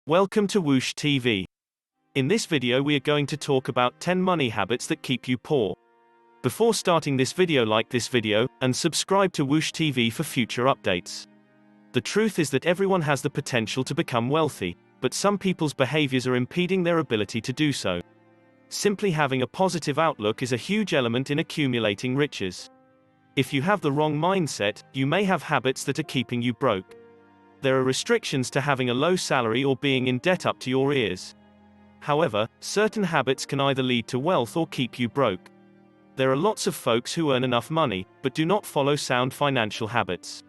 Welcome to Woosh TV. In this video we are going to talk about 10 money habits that keep you poor. Before starting this video, like this video, and subscribe to Woosh TV for future updates. The truth is that everyone has the potential to become wealthy, but some people's behaviors are impeding their ability to do so. Simply having a positive outlook is a huge element in accumulating riches. If you have the wrong mindset, you may have habits that are keeping you broke. There are restrictions to having a low salary or being in debt up to your ears. However, certain habits can either lead to wealth or keep you broke. There are lots of folks who earn enough money, but do not follow sound financial habits.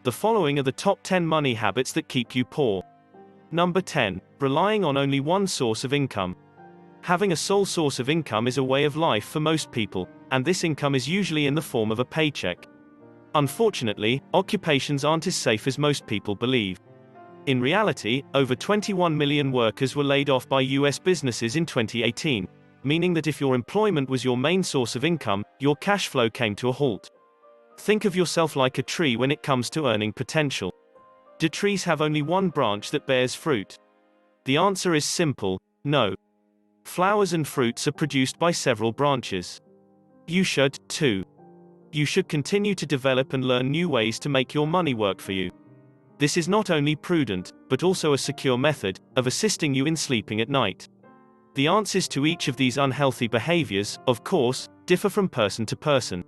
The following are the top 10 money habits that keep you poor. Number 10. Relying on only one source of income. Having a sole source of income is a way of life for most people, and this income is usually in the form of a paycheck. Unfortunately, occupations aren't as safe as most people believe. In reality, over 21 million workers were laid off by US businesses in 2018, meaning that if your employment was your main source of income, your cash flow came to a halt. Think of yourself like a tree when it comes to earning potential. Do trees have only one branch that bears fruit? The answer is simple: no. Flowers and fruits are produced by several branches. You should, too. You should continue to develop and learn new ways to make your money work for you. This is not only prudent, but also a secure method of assisting you in sleeping at night. The answers to each of these unhealthy behaviors, of course, differ from person to person.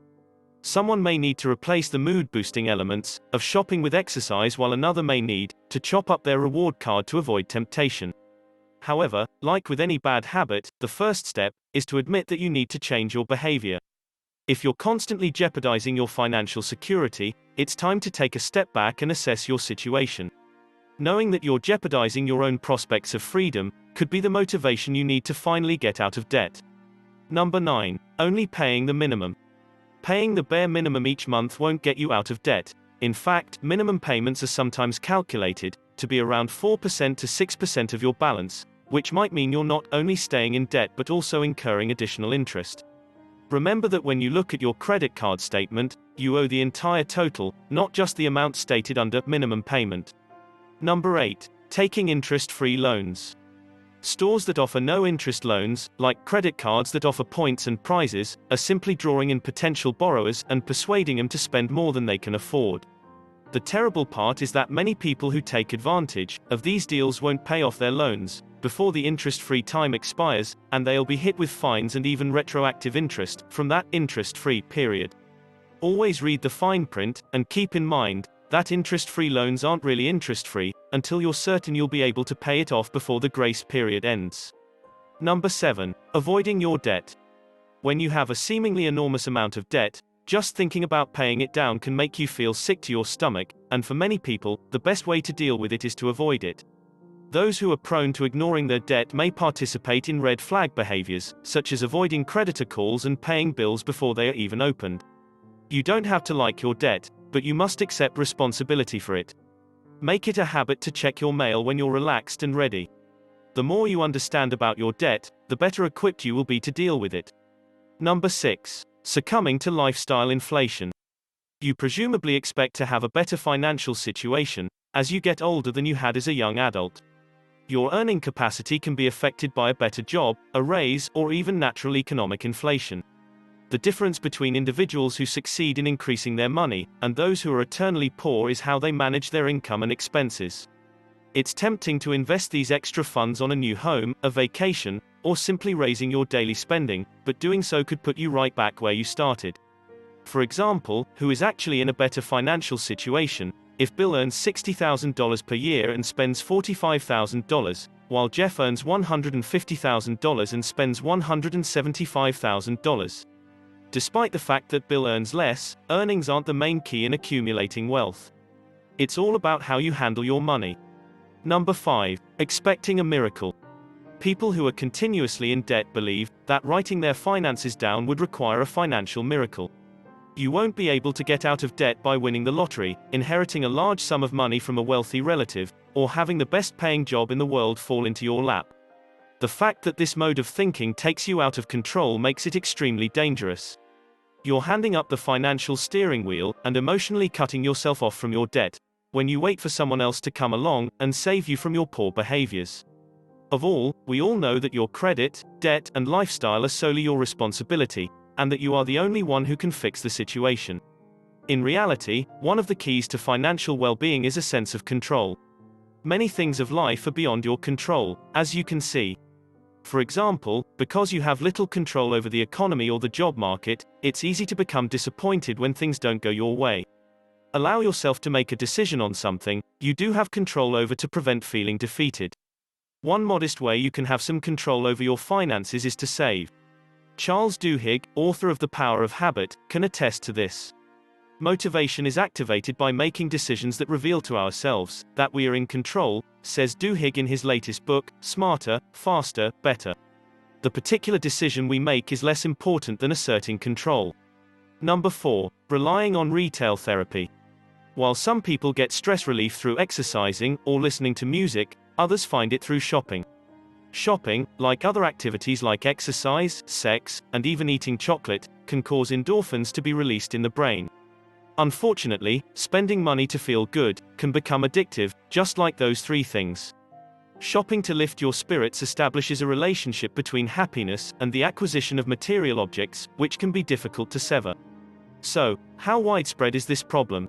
Someone may need to replace the mood-boosting elements of shopping with exercise, while another may need to chop up their reward card to avoid temptation. However, like with any bad habit, the first step is to admit that you need to change your behavior. If you're constantly jeopardizing your financial security, it's time to take a step back and assess your situation. Knowing that you're jeopardizing your own prospects of freedom could be the motivation you need to finally get out of debt. Number 9. Only paying the minimum. Paying the bare minimum each month won't get you out of debt. In fact, minimum payments are sometimes calculated to be around 4% to 6% of your balance, which might mean you're not only staying in debt but also incurring additional interest. Remember that when you look at your credit card statement, you owe the entire total, not just the amount stated under minimum payment. Number 8. Taking interest-free loans. Stores that offer no-interest loans, like credit cards that offer points and prizes, are simply drawing in potential borrowers and persuading them to spend more than they can afford. The terrible part is that many people who take advantage of these deals won't pay off their loans before the interest-free time expires, and they'll be hit with fines and even retroactive interest from that interest-free period. Always read the fine print, and keep in mind that interest-free loans aren't really interest-free until you're certain you'll be able to pay it off before the grace period ends. Number 7. Avoiding your debt. When you have a seemingly enormous amount of debt, just thinking about paying it down can make you feel sick to your stomach, and for many people, the best way to deal with it is to avoid it. Those who are prone to ignoring their debt may participate in red flag behaviors, such as avoiding creditor calls and paying bills before they are even opened. You don't have to like your debt, but you must accept responsibility for it. Make it a habit to check your mail when you're relaxed and ready. The more you understand about your debt, the better equipped you will be to deal with it. Number 6. Succumbing to lifestyle inflation. You presumably expect to have a better financial situation as you get older than you had as a young adult. Your earning capacity can be affected by a better job, a raise, or even natural economic inflation. The difference between individuals who succeed in increasing their money and those who are eternally poor is how they manage their income and expenses. It's tempting to invest these extra funds on a new home, a vacation, or simply raising your daily spending, but doing so could put you right back where you started. For example, who is actually in a better financial situation if Bill earns $60,000 per year and spends $45,000, while Jeff earns $150,000 and spends $175,000? Despite the fact that Bill earns less, earnings aren't the main key in accumulating wealth. It's all about how you handle your money. Number 5. Expecting a miracle. People who are continuously in debt believe that writing their finances down would require a financial miracle. You won't be able to get out of debt by winning the lottery, inheriting a large sum of money from a wealthy relative, or having the best-paying job in the world fall into your lap. The fact that this mode of thinking takes you out of control makes it extremely dangerous. You're handing up the financial steering wheel and emotionally cutting yourself off from your debt, when you wait for someone else to come along and save you from your poor behaviors. We all know that your credit, debt, and lifestyle are solely your responsibility, and that you are the only one who can fix the situation. In reality, one of the keys to financial well-being is a sense of control. Many things of life are beyond your control, as you can see. For example, because you have little control over the economy or the job market, it's easy to become disappointed when things don't go your way. Allow yourself to make a decision on something you do have control over to prevent feeling defeated. One modest way you can have some control over your finances is to save. 𝐥𝐤𝐬𝐞, author of The Power of Habit, can attest to this. Motivation is activated by making decisions that reveal to ourselves that we are in control, says 𝐦𝐤𝐤 in his latest book, Smarter, Faster, Better. The particular decision we make is less important than asserting control. Number 4. Relying on retail therapy. While some people get stress relief through exercising or listening to music, others find it through shopping. Shopping, like other activities like exercise, sex, and even eating chocolate, can cause endorphins to be released in the brain. Unfortunately, spending money to feel good can become addictive, just like those three things. Shopping to lift your spirits establishes a relationship between happiness and the acquisition of material objects, which can be difficult to sever. So, how widespread is this problem?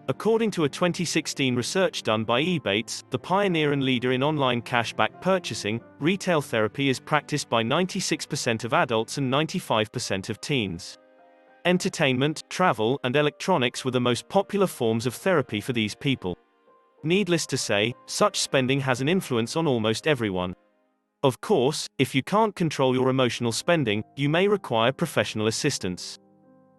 According to a 2016 research done by Ebates, the pioneer and leader in online cashback purchasing, retail therapy is practiced by 96% of adults and 95% of teens. Entertainment, travel, and electronics were the most popular forms of therapy for these people. Needless to say, such spending has an influence on almost everyone. Of course, if you can't control your emotional spending, you may require professional assistance.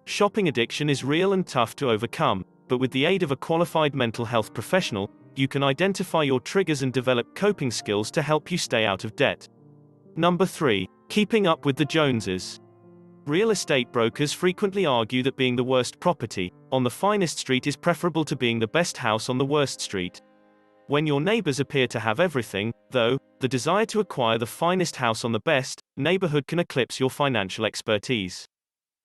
Shopping addiction is real and tough to overcome, but with the aid of a qualified mental health professional, you can identify your triggers and develop coping skills to help you stay out of debt. Number 3. Keeping up with the Joneses. Real estate brokers frequently argue that being the worst property on the finest street is preferable to being the best house on the worst street. When your neighbors appear to have everything, though, the desire to acquire the finest house on the best neighborhood can eclipse your financial expertise.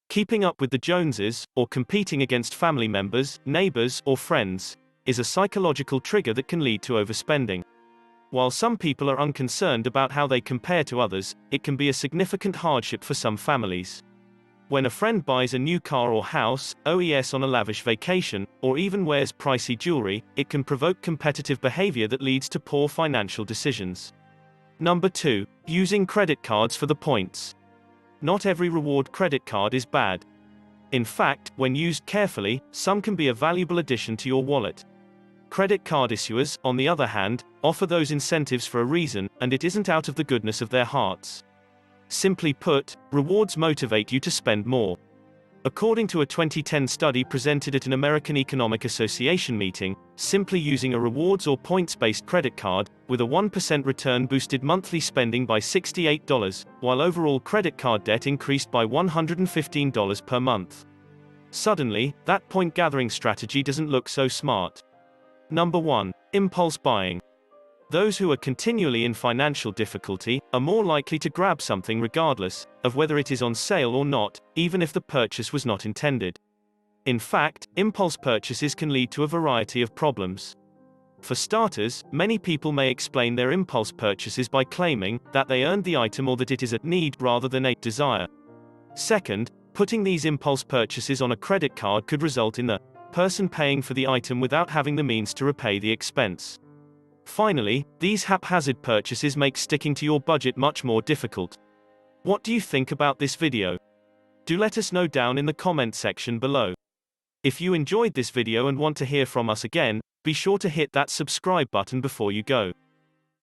Keeping up with the Joneses, or competing against family members, neighbors, or friends, is a psychological trigger that can lead to overspending. While some people are unconcerned about how they compare to others, it can be a significant hardship for some families. When a friend buys a new car or house, OES on a lavish vacation, or even wears pricey jewelry, it can provoke competitive behavior that leads to poor financial decisions. Number 2. Using credit cards for the points. Not every reward credit card is bad. In fact, when used carefully, some can be a valuable addition to your wallet. Credit card issuers, on the other hand, offer those incentives for a reason, and it isn't out of the goodness of their hearts. Simply put, rewards motivate you to spend more. According to a 2010 study presented at an American Economic Association meeting, simply using a rewards or points-based credit card, with a 1% return boosted monthly spending by $68, while overall credit card debt increased by $115 per month. Suddenly, that point-gathering strategy doesn't look so smart. Number 1. Impulse buying. Those who are continually in financial difficulty are more likely to grab something regardless of whether it is on sale or not, even if the purchase was not intended. In fact, impulse purchases can lead to a variety of problems. For starters, many people may explain their impulse purchases by claiming that they earned the item or that it is a need rather than a desire. Second, putting these impulse purchases on a credit card could result in the person paying for the item without having the means to repay the expense. Finally, these haphazard purchases make sticking to your budget much more difficult. What do you think about this video? Do let us know down in the comment section below. If you enjoyed this video and want to hear from us again, be sure to hit that subscribe button before you go.